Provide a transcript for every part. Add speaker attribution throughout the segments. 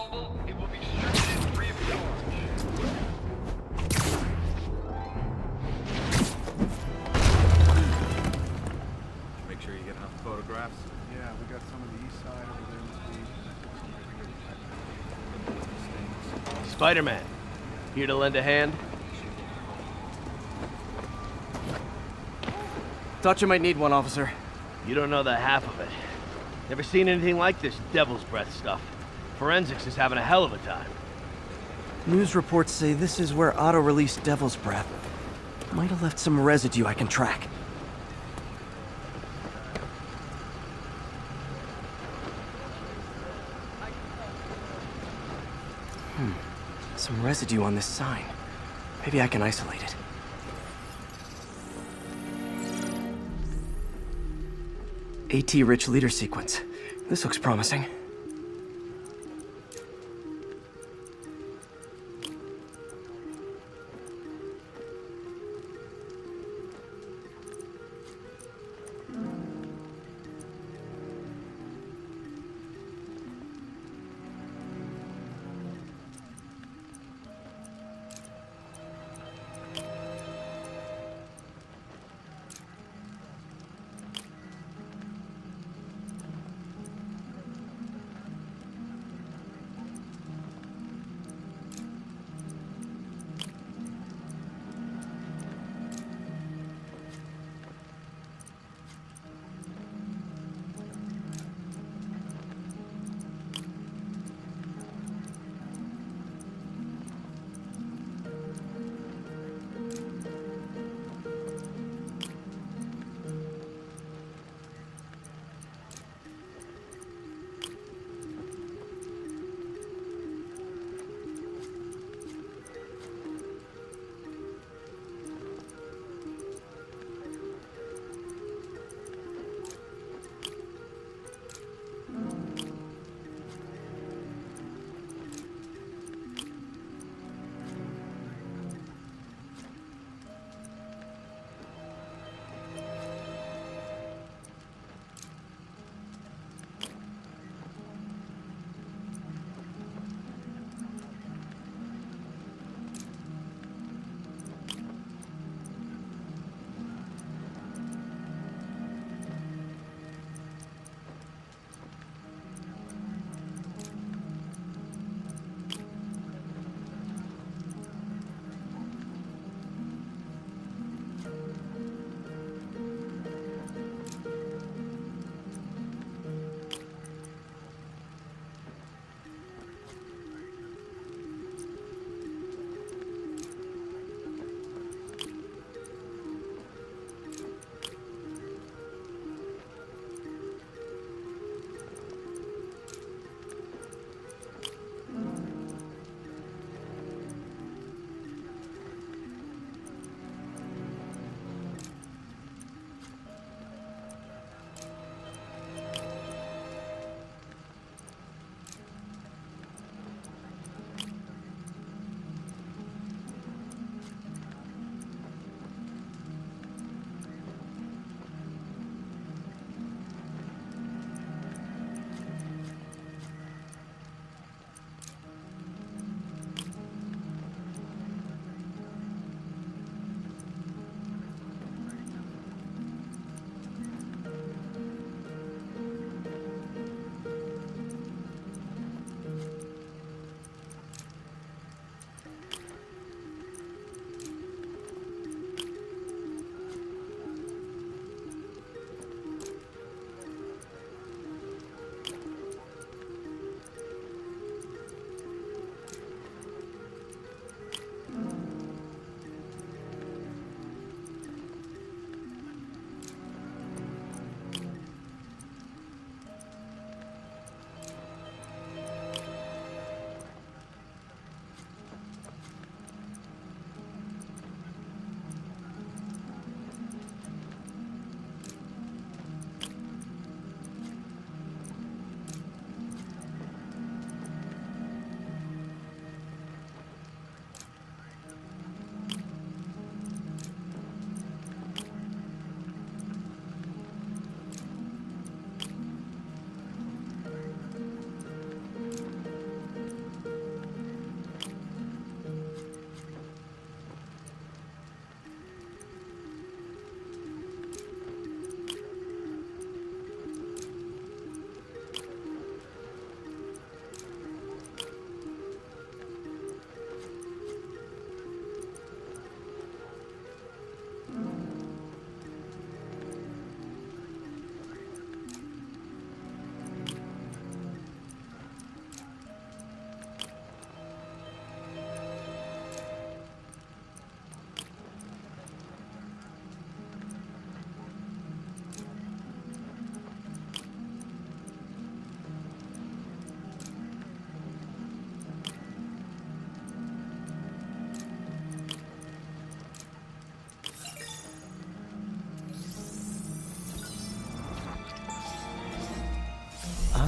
Speaker 1: available, it will be distributed free of charge.
Speaker 2: Make sure you get enough photographs.
Speaker 3: Yeah, we got some of the east side over there this week, and I took some right here.
Speaker 4: Spider-Man, here to lend a hand?
Speaker 5: Thought you might need one, officer.
Speaker 4: You don't know the half of it. Never seen anything like this Devil's Breath stuff. Forensics is having a hell of a time.
Speaker 5: News reports say this is where Otto released Devil's Breath. Might have left some residue I can track. Some residue on this sign. Maybe I can isolate it. AT-rich leader sequence. This looks promising.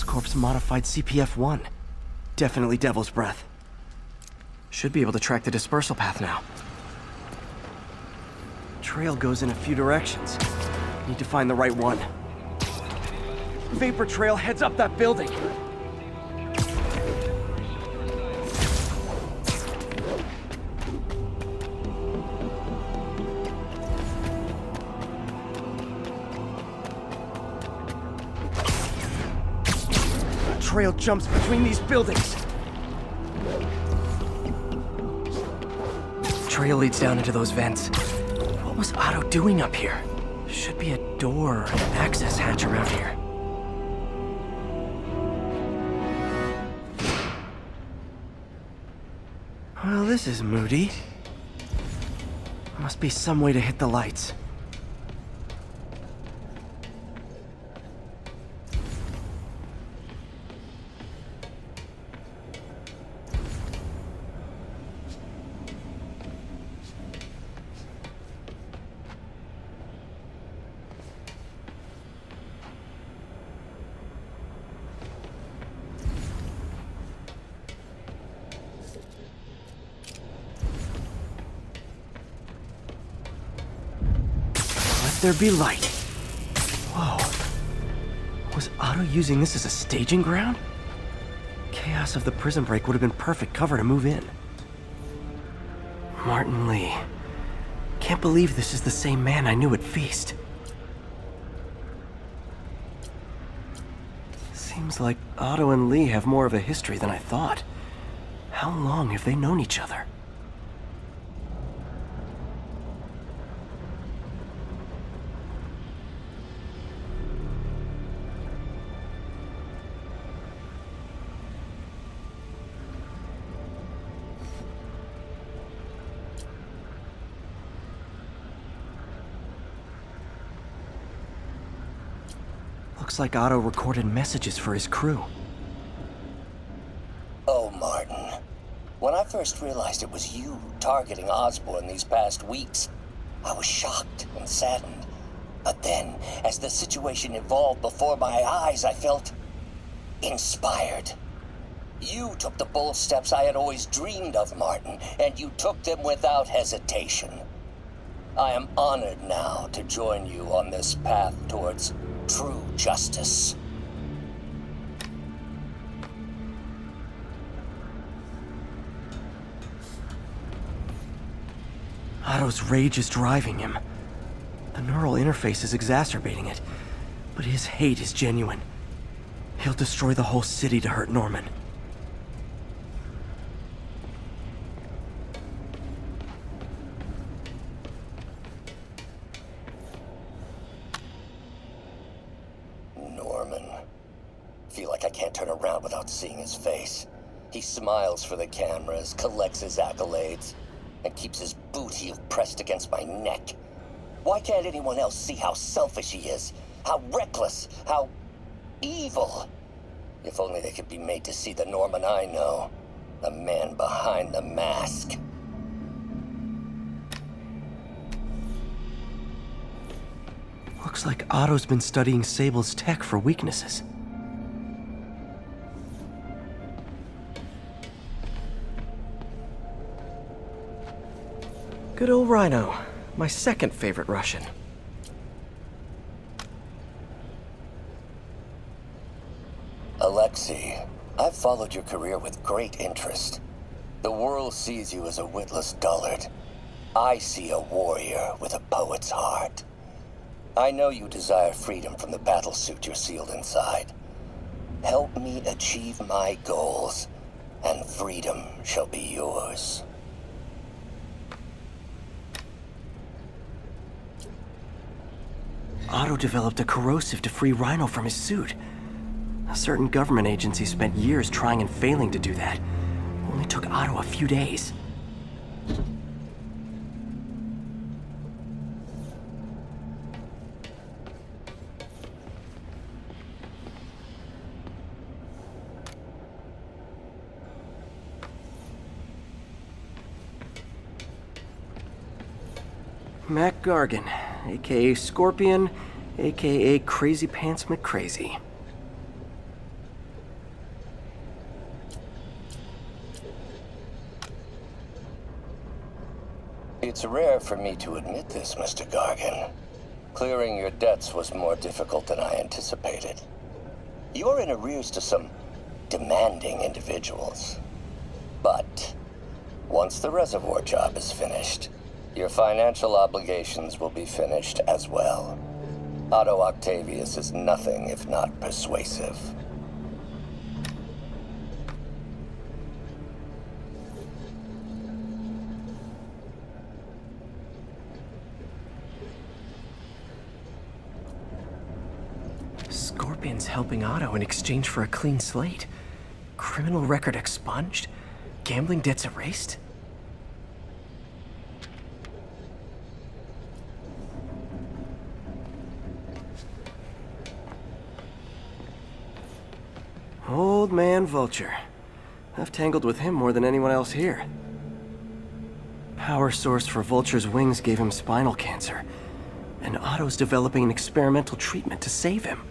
Speaker 5: Oscorp's modified CPF-1. Definitely Devil's Breath. Should be able to track the dispersal path now. Trail goes in a few directions. Need to find the right one. Vapor trail heads up that building. Trail jumps between these buildings. Trail leads down into those vents. What was Otto doing up here? Should be a door or an access hatch around here. Well, this is moody. Must be some way to hit the lights. There be light. Whoa. Was Otto using this as a staging ground? Chaos of the prison break would have been perfect cover to move in. Martin Lee. Can't believe this is the same man I knew at Feast. Seems like Otto and Lee have more of a history than I thought. How long have they known each other? Looks like Otto recorded messages for his crew.
Speaker 6: Oh, Martin. When I first realized it was you targeting Osborn these past weeks, I was shocked and saddened. But then, as the situation evolved before my eyes, I felt inspired. You took the bold steps I had always dreamed of, Martin, and you took them without hesitation. I am honored now to join you on this path towards true justice.
Speaker 5: Otto's rage is driving him. The neural interface is exacerbating it, but his hate is genuine. He'll destroy the whole city to hurt Norman.
Speaker 6: Norman. Feel like I can't turn around without seeing his face. He smiles for the cameras, collects his accolades, and keeps his boot heel pressed against my neck. Why can't anyone else see how selfish he is? How reckless? How evil? If only they could be made to see the Norman I know. The man behind the mask.
Speaker 5: Looks like Otto's been studying Sable's tech for weaknesses. Good old Rhino. My second favorite Russian.
Speaker 6: Alexei, I've followed your career with great interest. The world sees you as a witless dullard. I see a warrior with a poet's heart. I know you desire freedom from the battlesuit you're sealed inside. Help me achieve my goals, and freedom shall be yours.
Speaker 5: Otto developed a corrosive to free Rhino from his suit. A certain government agency spent years trying and failing to do that. Only took Otto a few days. Mac Gargan, aka Scorpion, aka Crazy Pants McCrazy.
Speaker 6: It's rare for me to admit this, Mr. Gargan. Clearing your debts was more difficult than I anticipated. You're in arrears to some demanding individuals. But once the reservoir job is finished, your financial obligations will be finished as well. Otto Octavius is nothing if not persuasive.
Speaker 5: Scorpion's helping Otto in exchange for a clean slate. Criminal record expunged? Gambling debts erased? Old man Vulture. I've tangled with him more than anyone else here. Power source for Vulture's wings gave him spinal cancer, and Otto's developing an experimental treatment to save him.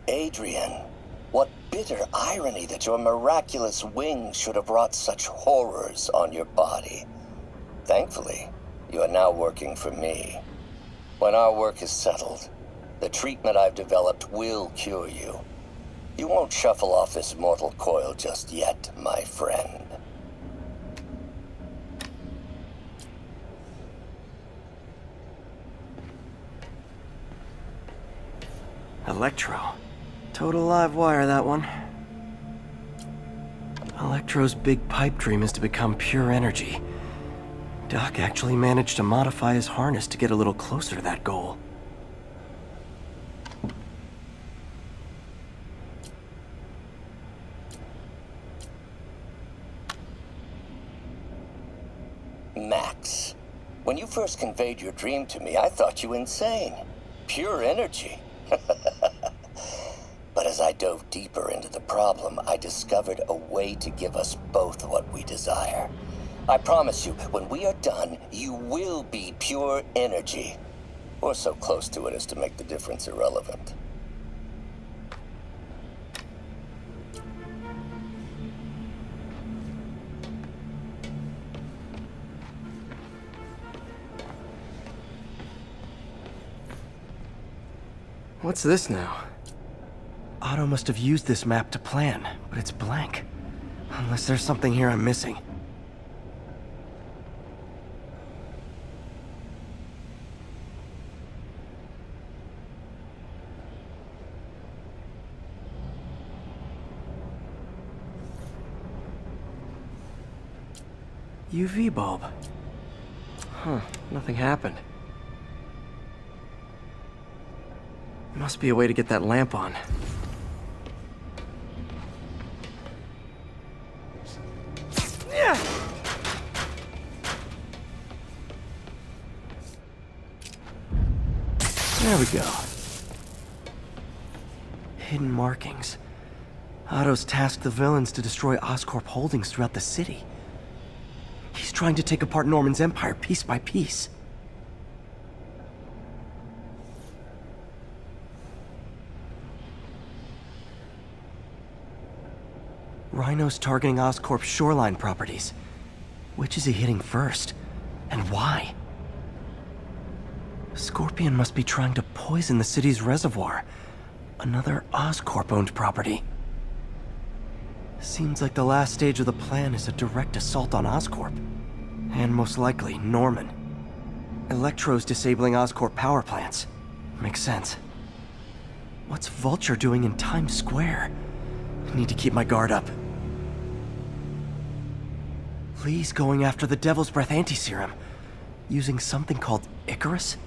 Speaker 6: Adrian, what bitter irony that your miraculous wings should have wrought such horrors on your body. Thankfully, you are now working for me. When our work is settled, the treatment I've developed will cure you. You won't shuffle off this mortal coil just yet, my friend.
Speaker 5: Electro. Total live wire, that one. Electro's big pipe dream is to become pure energy. Doc actually managed to modify his harness to get a little closer to that goal.
Speaker 6: Max, when you first conveyed your dream to me, I thought you insane. Pure energy. But as I dove deeper into the problem, I discovered a way to give us both what we desire. I promise you, when we are done, you will be pure energy. Or so close to it as to make the difference irrelevant.
Speaker 5: What's this now? Otto must have used this map to plan, but it's blank. Unless there's something here I'm missing. UV bulb. Huh, nothing happened. Must be a way to get that lamp on. There we go. Hidden markings. Otto's tasked the villains to destroy Oscorp holdings throughout the city. He's trying to take apart Norman's empire piece by piece. Rhino's targeting Oscorp's shoreline properties. Which is he hitting first? And why? Scorpion must be trying to poison the city's reservoir. Another Oscorp-owned property. Seems like the last stage of the plan is a direct assault on Oscorp. And most likely, Norman. Electro's disabling Oscorp power plants. Makes sense. What's Vulture doing in Times Square? I need to keep my guard up. Lee's going after the Devil's Breath anti-serum, using something called Icarus?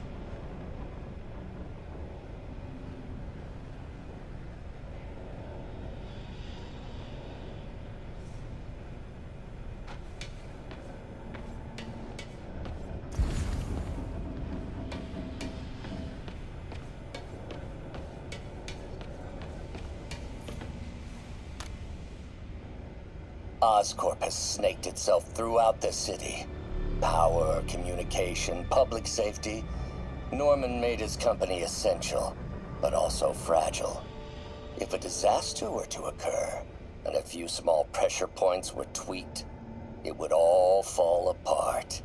Speaker 6: Oscorp has snaked itself throughout the city. Power, communication, public safety. Norman made his company essential, but also fragile. If a disaster were to occur, and a few small pressure points were tweaked, it would all fall apart.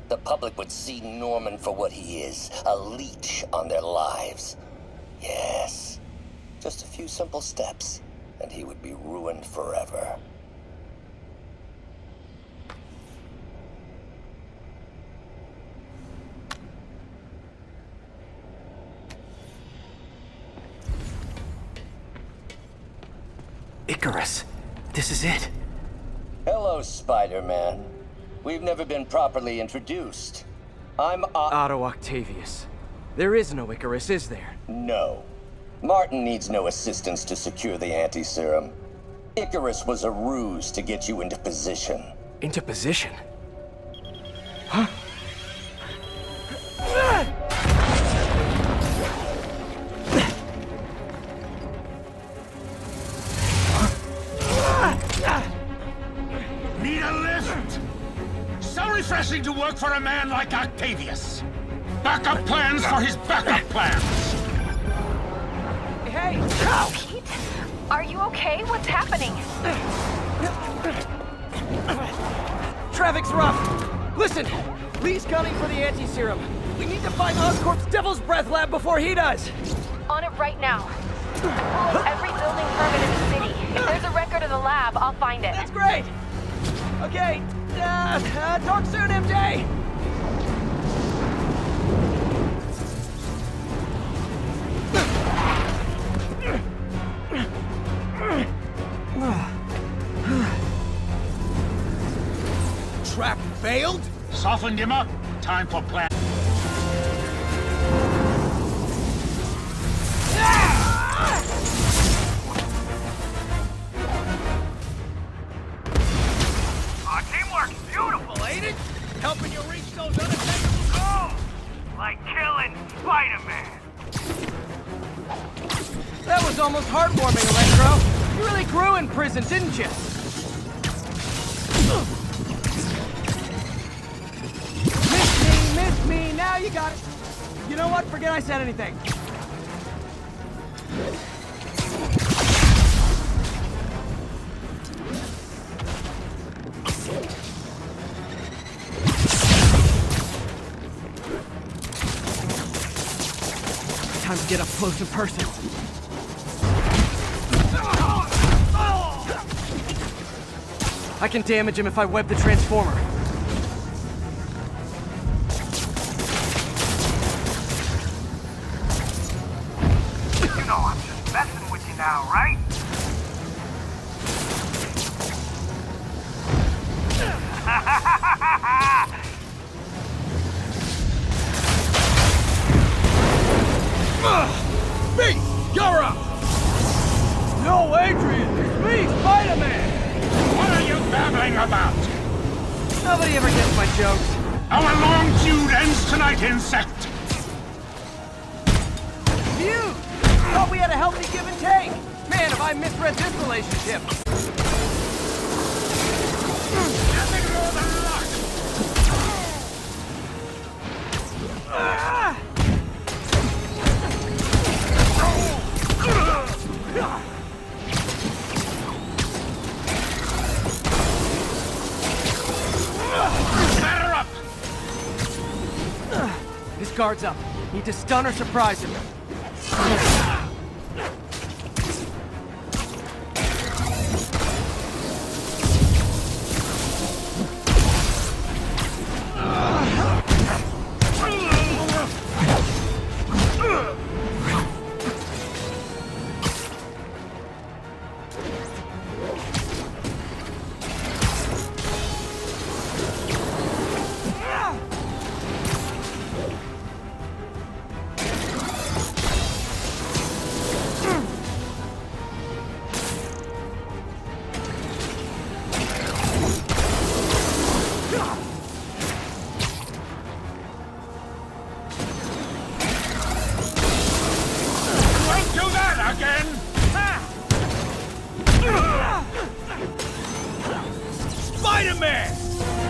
Speaker 6: The public would see Norman for what he is, a leech on their lives. Yes, just a few simple steps, and he would be ruined forever.
Speaker 5: Icarus, this is it.
Speaker 6: Hello, Spider-Man. We've never been properly introduced. I'm
Speaker 5: Otto Octavius. There is no Icarus, is there?
Speaker 6: No. Martin needs no assistance to secure the anti-serum. Icarus was a ruse to get you into position.
Speaker 5: Into position? Huh?
Speaker 7: Need a lift? So refreshing to work for a man like Octavius. Backup plans for his backup plans.
Speaker 5: Hey!
Speaker 8: Pete? Are you okay? What's happening?
Speaker 5: Traffic's rough. Listen, Lee's gunning for the anti-serum. We need to find Oscorp's Devil's Breath lab before he does.
Speaker 8: On it right now. Pull every building permit in the city. If there's a record of the lab, I'll find it.
Speaker 5: That's great. Okay, talk soon, MJ.
Speaker 7: Trap failed? Softened him up. Time for plan.
Speaker 1: Teamwork's beautiful, ain't it? Helping you reach those unattainable goals. Like killing Spider-Man.
Speaker 5: That was almost heartwarming, Electro. You really grew in prison, didn't you? Miss me, now you got it. You know what? Forget I said anything. Time to get up close and personal. I can damage him if I web the transformer.
Speaker 1: You know I'm just messing with you now, right?
Speaker 7: Me! You're up!
Speaker 5: No, Adrian! It's me, Spider-Man!
Speaker 7: What are you babbling about?
Speaker 5: Nobody ever gets my jokes.
Speaker 7: Our long feud ends tonight, insect!
Speaker 5: Feud! Thought we had a healthy give and take. Man, have I misread this relationship.
Speaker 7: Nothing more than luck! Batter up!
Speaker 5: His guard's up. Need to stun or surprise him.
Speaker 7: Don't do that again!
Speaker 1: Spider-Man!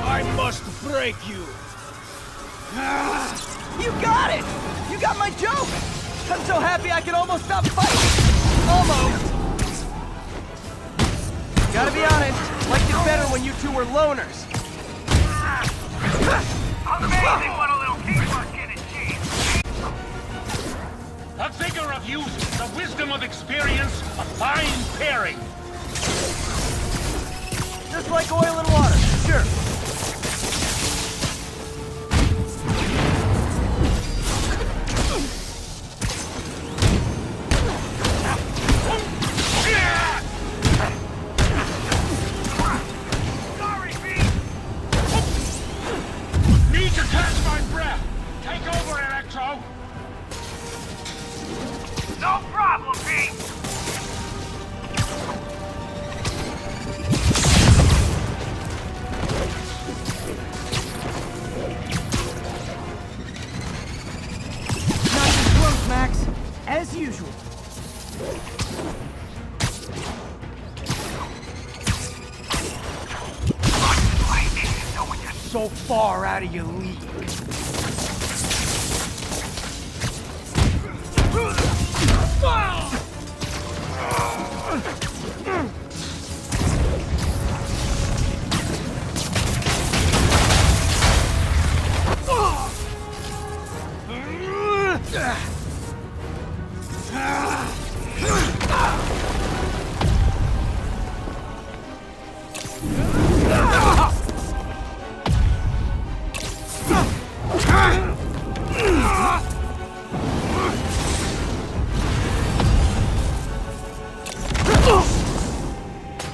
Speaker 1: I must break you.
Speaker 5: You got it! You got my joke! I'm so happy I could almost stop fighting! Almost! Gotta be honest, liked it better when you two were loners.
Speaker 1: Amazing what a little teamwork can achieve.
Speaker 7: The vigor of youth, the wisdom of experience, a fine pairing.
Speaker 5: Just like oil and water, sure.
Speaker 1: Sorry, Pete.
Speaker 7: Need to catch my breath. Take over, Electro.
Speaker 1: No problem, Pete.
Speaker 5: Not even close, Max. As usual. So far out of your league.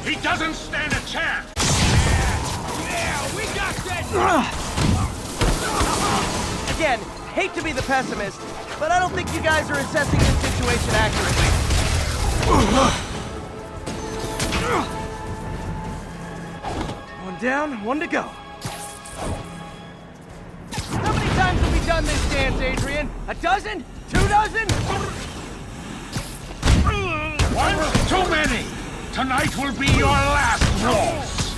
Speaker 7: He doesn't stand a chance.
Speaker 1: Yeah, we got that.
Speaker 5: Again, hate to be the pessimist, but I don't think you guys are assessing this situation accurately. One down, one to go. How many times have we done this dance, Adrian? A dozen? 2 dozen?
Speaker 7: One's too many. Tonight will be your last waltz.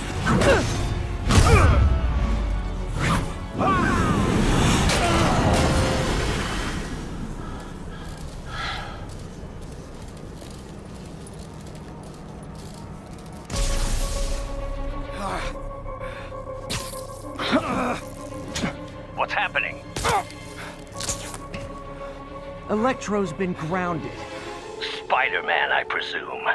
Speaker 1: What's happening?
Speaker 5: Electro's been grounded.
Speaker 9: Spider-Man, I presume.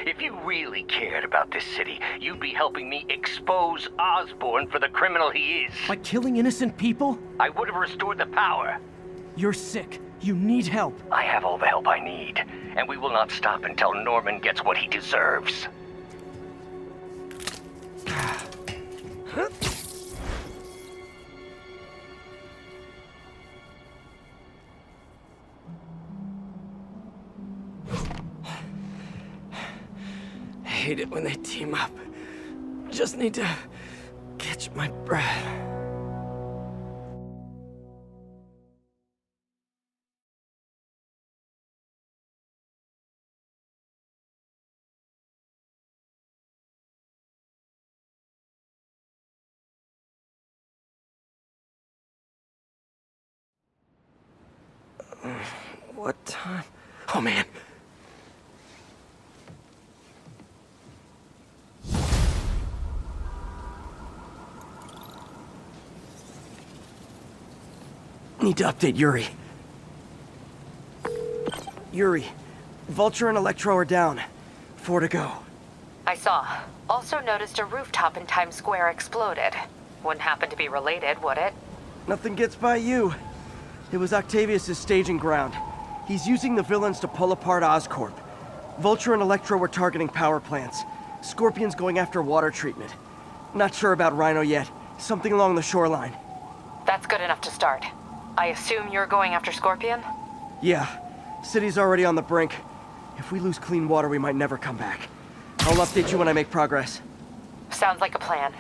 Speaker 9: If you really cared about this city, you'd be helping me expose Osborn for the criminal he is.
Speaker 5: By killing innocent people?
Speaker 9: I would have restored the power.
Speaker 5: You're sick. You need help.
Speaker 9: I have all the help I need, and we will not stop until Norman gets what he deserves.
Speaker 5: I hate it when they team up. Just need to catch my breath. What time? Oh man. Need to update Yuri. Yuri, Vulture and Electro are down. 4 to go.
Speaker 8: I saw. Also noticed a rooftop in Times Square exploded. Wouldn't happen to be related, would it?
Speaker 5: Nothing gets by you. It was Octavius' staging ground. He's using the villains to pull apart Oscorp. Vulture and Electro were targeting power plants. Scorpion's going after water treatment. Not sure about Rhino yet. Something along the shoreline.
Speaker 8: That's good enough to start. I assume you're going after Scorpion?
Speaker 5: Yeah. City's already on the brink. If we lose clean water, we might never come back. I'll update you when I make progress.
Speaker 8: Sounds like a plan.